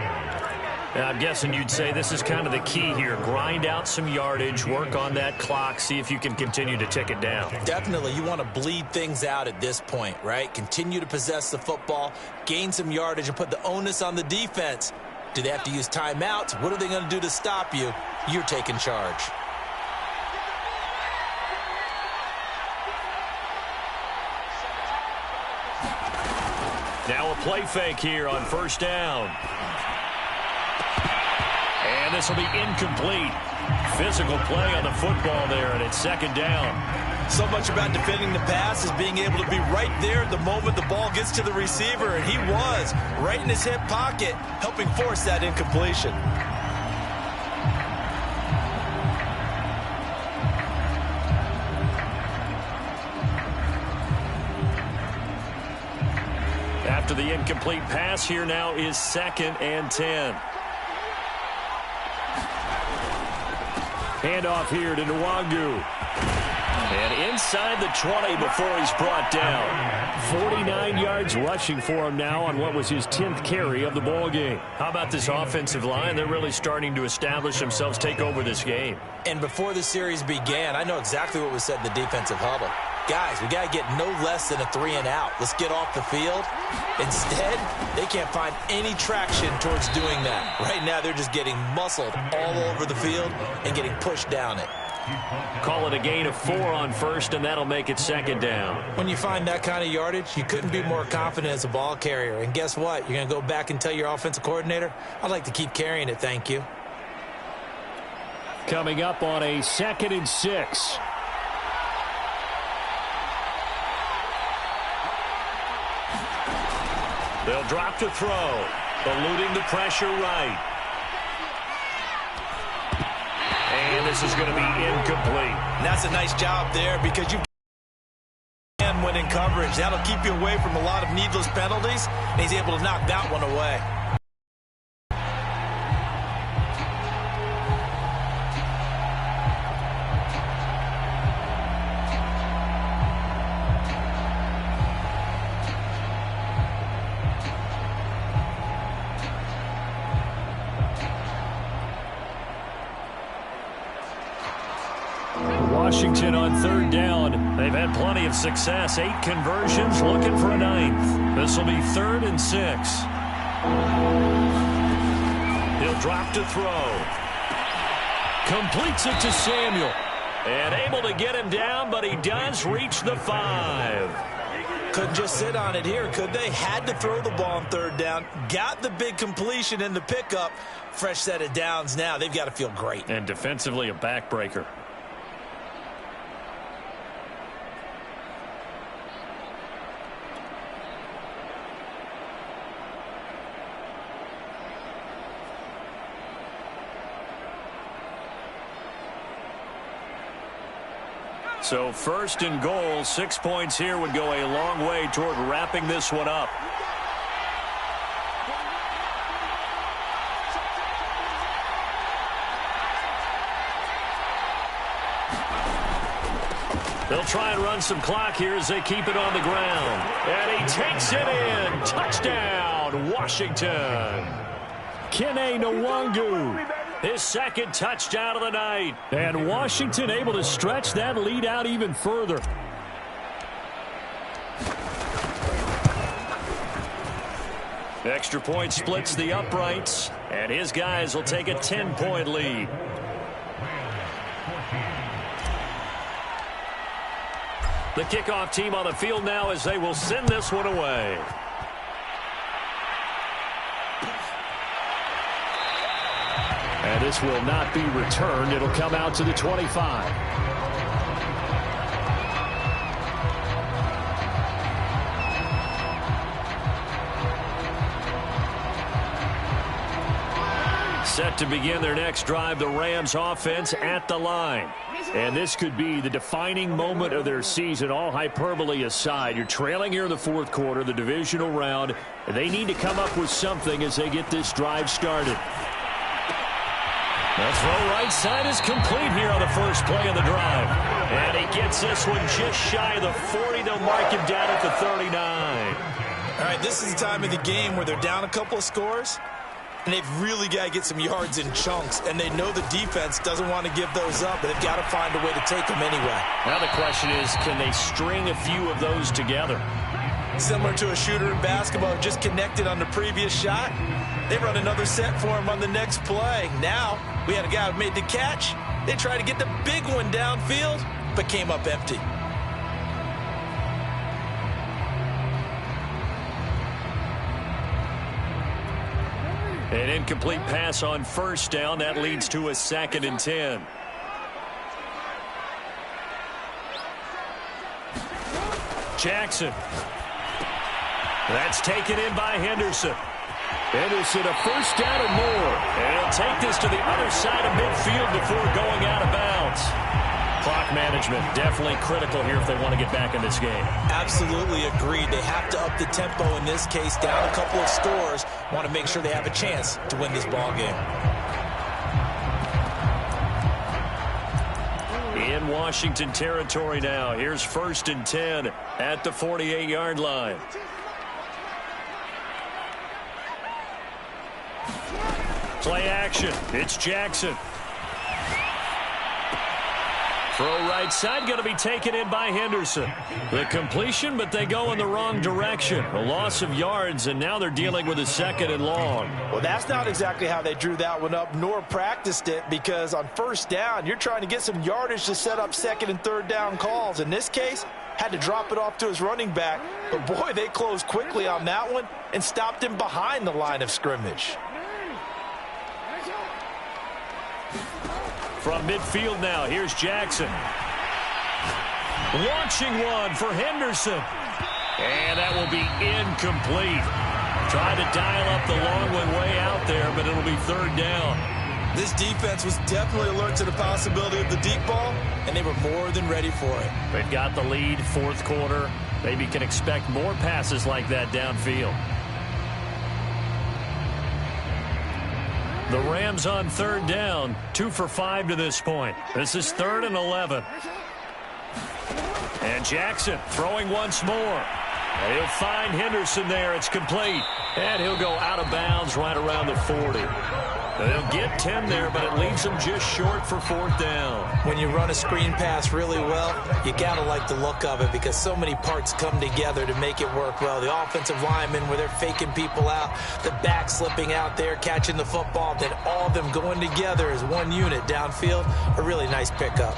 Speaker 2: And I'm guessing you'd say this is kind of the key here. Grind out some yardage, work on that clock, see if you can continue to tick it down.
Speaker 3: Definitely. You want to bleed things out at this point, right? Continue to possess the football, gain some yardage, and put the onus on the defense. Do they have to use timeouts? What are they going to do to stop you? You're taking charge.
Speaker 2: Now a play fake here on 1st down. And this will be incomplete. Physical play on the football there, and it's 2nd down.
Speaker 3: So much about defending the pass is being able to be right there at the moment the ball gets to the receiver, and he was right in his hip pocket, helping force that incompletion.
Speaker 2: After the incomplete pass, here now is 2nd and 10. Handoff here to Nwangu. And inside the 20 before he's brought down. 49 yards rushing for him now on what was his 10th carry of the ball game. How about this offensive line? They're really starting to establish themselves, take over this game.
Speaker 3: And before the series began, I know exactly what was said in the defensive huddle. Guys, we got to get no less than a 3-and-out. Let's get off the field. Instead, they can't find any traction towards doing that. Right now, they're just getting muscled all over the field and getting pushed down it.
Speaker 2: Call it a gain of 4 on 1st, and that'll make it 2nd down.
Speaker 3: When you find that kind of yardage, you couldn't be more confident as a ball carrier. And guess what? You're going to go back and tell your offensive coordinator, I'd like to keep carrying it, thank you.
Speaker 1: Coming up on a 2nd and 6.
Speaker 2: They'll drop to throw, eluding the pressure right. And this is going to be incomplete.
Speaker 3: And that's a nice job there because you can win in coverage. That'll keep you away from a lot of needless penalties, and he's able to knock that one away.
Speaker 1: Washington on third down. They've had plenty of success. 8 conversions, looking for a 9th. This will be 3rd and 6. He'll drop to throw. Completes it to Samuel. And able to get him down, but he does reach the 5.
Speaker 3: Couldn't just sit on it here, could they? Had to throw the ball on third down. Got the big completion in the pickup. Fresh set of downs now. They've got to feel great.
Speaker 1: And defensively, a backbreaker. So 1st and goal, 6 points here would go a long way toward wrapping this one up. They'll try and run some clock here as they keep it on the ground. And he takes it in. Touchdown, Washington. Kene Nwangu. His 2nd touchdown of the night. And Washington able to stretch that lead out even further. Extra point splits the uprights. And his guys will take a 10-point lead. The kickoff team on the field now as they will send this one away. And this will not be returned. It'll come out to the 25. Set to begin their next drive, the Rams offense at the line. And this could be the defining moment of their season, all hyperbole aside. You're trailing here in the 4th quarter, the divisional round. They need to come up with something as they get this drive started. The throw right side is complete here on the first play of the drive. And he gets this one just shy of the 40. They'll mark him down at the 39.
Speaker 3: All right, this is the time of the game where they're down a couple of scores, and they've really got to get some yards in chunks, and they know the defense doesn't want to give those up, but they've got to find a way to take them anyway.
Speaker 1: Now the question is, can they string a few of those together?
Speaker 3: Similar to a shooter in basketball who just connected on the previous shot. They run another set for him on the next play. Now, we had a guy who made the catch. They tried to get the big one downfield, but came up empty.
Speaker 1: An incomplete pass on first down. That leads to a 2nd and 10. Jackson. That's taken in by Henderson. Henderson, a first down and more. And he'll take this to the other side of midfield before going out of bounds. Clock management definitely critical here if they want to get back in this game.
Speaker 3: Absolutely agreed. They have to up the tempo in this case, down a couple of scores. Want to make sure they have a chance to win this ball game.
Speaker 1: In Washington territory now. Here's 1st and 10 at the 48-yard line. Play action. It's Jackson. Throw right side going to be taken in by Henderson. The completion, but they go in the wrong direction. A loss of yards, and now they're dealing with a 2nd and long.
Speaker 4: Well, that's not exactly how they drew that one up, nor practiced it, because on first down, you're trying to get some yardage to set up 2nd and 3rd down calls. In this case, had to drop it off to his running back. But, boy, they closed quickly on that one and stopped him behind the line of scrimmage.
Speaker 1: From midfield now, here's Jackson. Launching one for Henderson. And that will be incomplete. Trying to dial up the long one way out there, but it'll be 3rd down.
Speaker 3: This defense was definitely alert to the possibility of the deep ball, and they were more than ready for it.
Speaker 1: They've got the lead, 4th quarter. Maybe can expect more passes like that downfield. The Rams on 3rd down, 2 for 5 to this point. This is 3rd and 11. And Jackson throwing once more. And he'll find Henderson there. It's complete. And he'll go out of bounds right around the 40. They'll get 10 there, but it leaves them just short for 4th down.
Speaker 3: When you run a screen pass really well, you got to like the look of it because so many parts come together to make it work well. The offensive linemen, where they're faking people out, the back slipping out there, catching the football, then all of them going together as one unit downfield. A really nice pickup.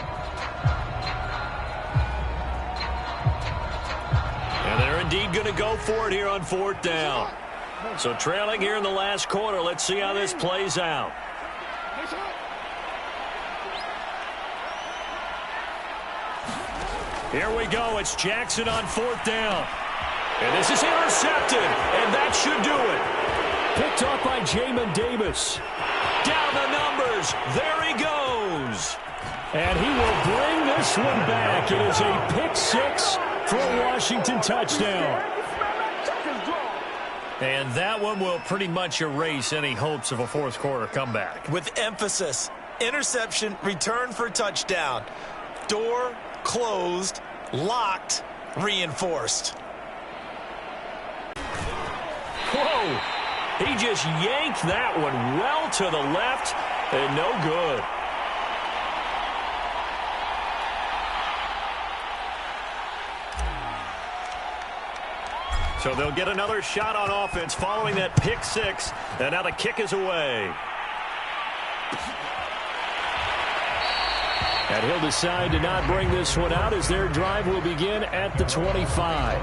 Speaker 1: And they're indeed going to go for it here on 4th down. So trailing here in the last quarter. Let's see how this plays out. Here we go. It's Jackson on 4th down. And this is intercepted. And that should do it. Picked off by Jamin Davis. Down the numbers. There he goes. And he will bring this one back. It is a pick 6 for a Washington touchdown. And that one will pretty much erase any hopes of a 4th quarter comeback.
Speaker 3: With emphasis, interception, return for touchdown. Door closed, locked, reinforced.
Speaker 1: Whoa! He just yanked that one well to the left and no good. So they'll get another shot on offense following that pick 6, and now the kick is away. And he'll decide to not bring this one out as their drive will begin at the 25.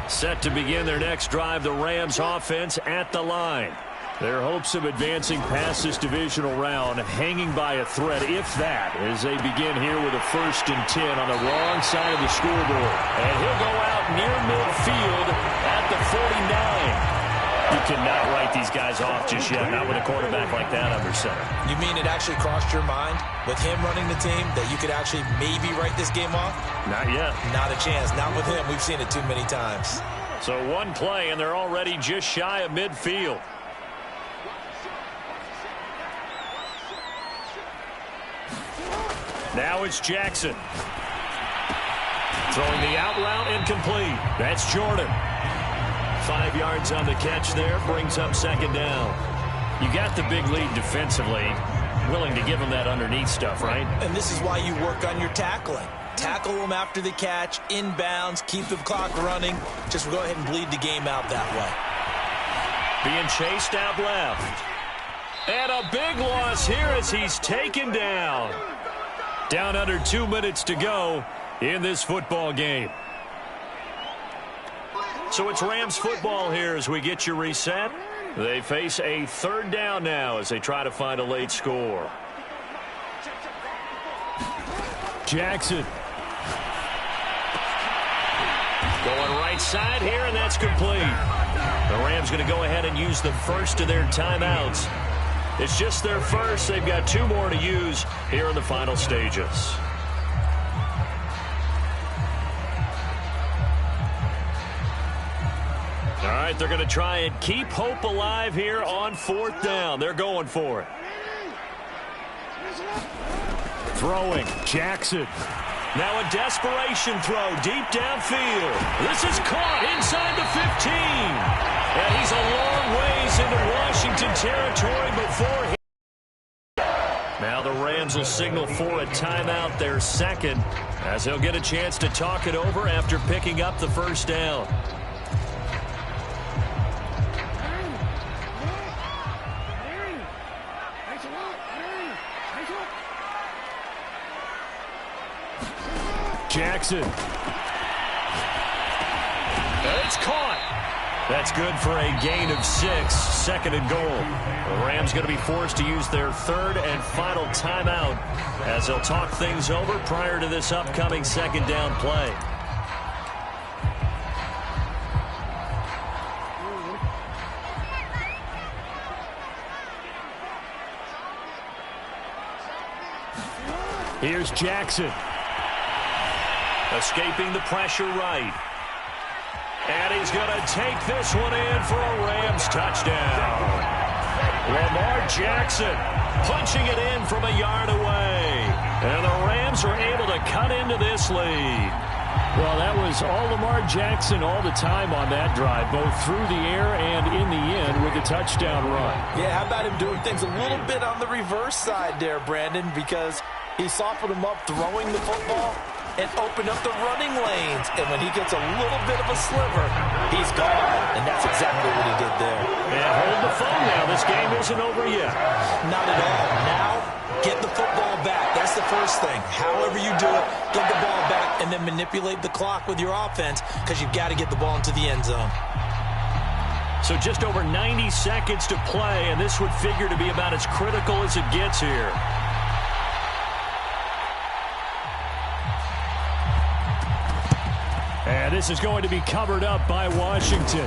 Speaker 1: Set to begin their next drive, the Rams offense at the line. Their hopes of advancing past this divisional round hanging by a thread, if that, as they begin here with a 1st and 10 on the wrong side of the scoreboard. And he'll go out near midfield at the 49. You cannot write these guys off just yet, not with a quarterback like that under center.
Speaker 3: You mean it actually crossed your mind with him running the team that you could actually maybe write this game off?
Speaker 1: Not yet.
Speaker 3: Not a chance. Not with him. We've seen it too many times.
Speaker 1: So one play, and they're already just shy of midfield. Now it's Jackson. Throwing the out route incomplete. That's Jordan. 5 yards on the catch there, brings up 2nd down. You got the big lead defensively. Willing to give them that underneath stuff, right?
Speaker 3: And this is why you work on your tackling. Tackle them after the catch, inbounds, keep the clock running. Just go ahead and bleed the game out that way.
Speaker 1: Being chased out left. And a big loss here as he's taken down. Down under 2 minutes to go in this football game. So it's Rams football here as we get you reset. They face a 3rd down now as they try to find a late score. Jackson. Going right side here, and that's complete. The Rams going to go ahead and use the first of their timeouts. It's just their first. They've got 2 more to use here in the final stages. All right, they're going to try and keep hope alive here on 4th down. They're going for it. Throwing, Jackson. Now a desperation throw deep downfield. This is caught inside the 15. And he's a long ways into Washington territory before he... Now the Rams will signal for a timeout, their 2nd, as they'll get a chance to talk it over after picking up the 1st down. Jackson. It's caught. That's good for a gain of 6. 2nd and goal. The Rams going to be forced to use their 3rd and final timeout as they'll talk things over prior to this upcoming 2nd down play. Here's Jackson. Escaping the pressure right. And he's going to take this one in for a Rams touchdown. Lamar Jackson punching it in from a yard away. And the Rams are able to cut into this lead.
Speaker 2: Well, that was all Lamar Jackson all the time on that drive, both through the air and in the end with a touchdown run.
Speaker 4: Yeah, how about him doing things a little bit on the reverse side there, Brandon, because he softened him up throwing the football and opened up the running lanes. And when he gets a little bit of a sliver, he's gone. And that's exactly what he did there.
Speaker 1: And hold the phone now. This game isn't over yet.
Speaker 3: Not at all. Now, get the football back. That's the first thing. However you do it, get the ball back and then manipulate the clock with your offense because you've got to get the ball into the end zone.
Speaker 1: So just over 90 seconds to play, and this would figure to be about as critical as it gets here.
Speaker 2: And this is going to be covered up by Washington.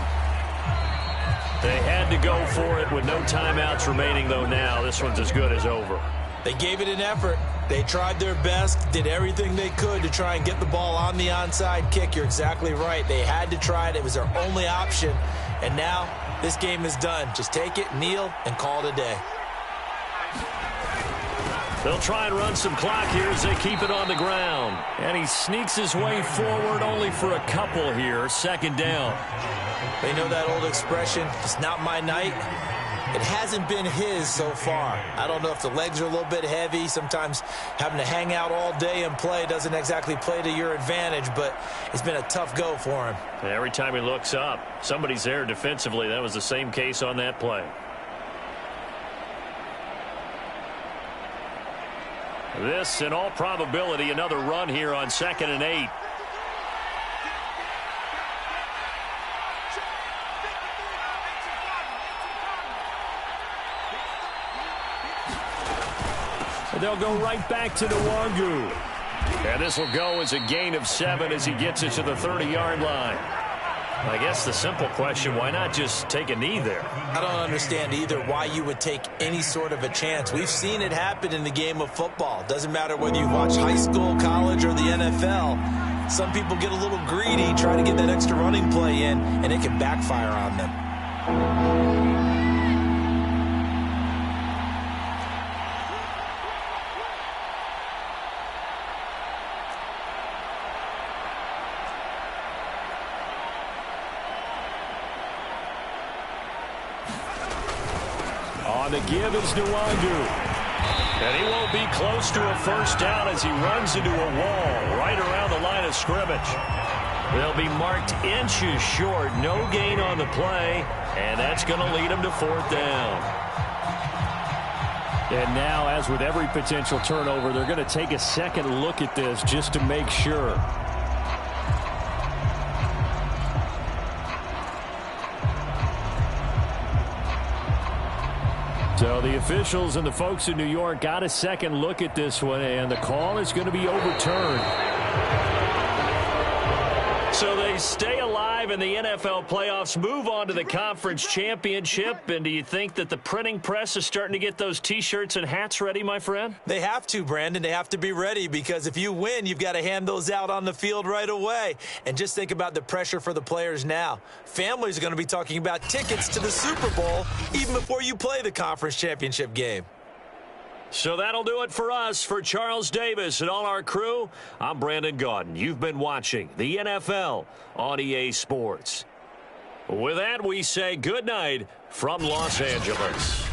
Speaker 1: They had to go for it with no timeouts remaining, though now. This one's as good as over.
Speaker 3: They gave it an effort. They tried their best, did everything they could to try and get the ball on the onside kick. You're exactly right. They had to try it. It was their only option. And now this game is done. Just take it, kneel, and call it a day.
Speaker 1: They'll try and run some clock here as they keep it on the ground.
Speaker 2: And he sneaks his way forward only for a couple here. Second down.
Speaker 3: They know that old expression, it's not my night. It hasn't been his so far. I don't know if the legs are a little bit heavy. Sometimes having to hang out all day and play doesn't exactly play to your advantage, but it's been a tough go for him.
Speaker 1: And every time he looks up, somebody's there defensively. That was the same case on that play. This, in all probability, another run here on 2nd and 8.
Speaker 2: And they'll go right back to Nwangu.
Speaker 1: And this will go as a gain of 7 as he gets it to the 30-yard line. I guess the simple question, why not just take a knee there?
Speaker 3: I don't understand either why you would take any sort of a chance. We've seen it happen in the game of football. Doesn't matter whether you watch high school, college, or the NFL. Some people get a little greedy, try to get that extra running play in, and it can backfire on them.
Speaker 2: On the give is Nwangu.
Speaker 1: And he won't be close to a first down as he runs into a wall right around the line of scrimmage. They'll be marked inches short. No gain on the play, and that's going to lead him to 4th down.
Speaker 2: And now, as with every potential turnover, they're going to take a second look at this just to make sure. So the officials and the folks in New York got a second look at this one, and the call is going to be overturned.
Speaker 1: So they stay alive in the NFL playoffs, move on to the conference championship. And do you think that the printing press is starting to get those T-shirts and hats ready, my friend?
Speaker 3: They have to, Brandon. They have to be ready because if you win, you've got to hand those out on the field right away. And just think about the pressure for the players now. Families are going to be talking about tickets to the Super Bowl even before you play the conference championship game.
Speaker 1: So that'll do it for us. For Charles Davis and all our crew, I'm Brandon Gaudin. You've been watching the NFL on EA Sports. With that, we say good night from Los Angeles.